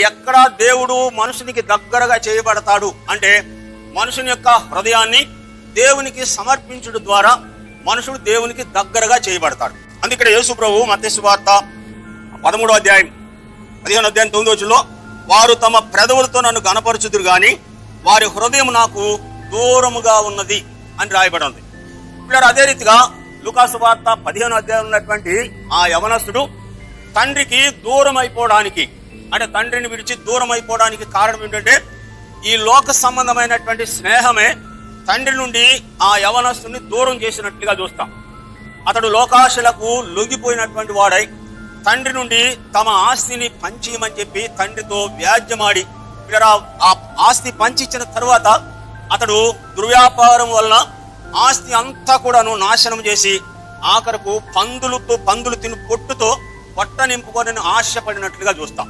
ఎక్కడ దేవుడు మనుషునికి దగ్గరగా చేయబడతాడు అంటే మనుషుని యొక్క హృదయాన్ని దేవునికి సమర్పించడం ద్వారా మనుషుడు దేవునికి దగ్గరగా చేయబడతాడు. అందుకే యేసు ప్రభువు మత్తయి సువార్త 13వ అధ్యాయం 15వ అధ్యాయం 9వ వచనంలో వారు తమ పెదవులతో నన్ను గణపరచుదురు గాని వారి హృదయం నాకు దూరముగా ఉన్నది అని రాయబడి ఉంది. ఇప్పుడు అదే రీతిగా లూకా సువార్త 15వ అధ్యాయంలో ఉన్నటువంటి ఆ యవనస్తుడు తండ్రికి దూరం అయిపోవడానికి అంటే తండ్రిని విడిచి దూరం అయిపోవడానికి కారణం ఏంటంటే ఈ లోక సంబంధమైనటువంటి స్నేహమే తండ్రి నుండి ఆ యవనస్తుని దూరం చేసినట్లుగా చూస్తాం. అతడు లోకాశలకు లొంగిపోయినటువంటి వాడై తండ్రి నుండి తమ ఆస్తిని పంచియమని చెప్పి తండ్రితో వ్యాజ్యమాడి ఆ ఆస్తి పంచిచ్చిన తర్వాత అతడు దుర్వ్యాపారం వలన ఆస్తి అంతా కూడాను నాశనం చేసి ఆఖరకు పందులు తిని పొట్టుతో పొట్ట నింపుకొని ఆశపడినట్లుగా చూస్తాం.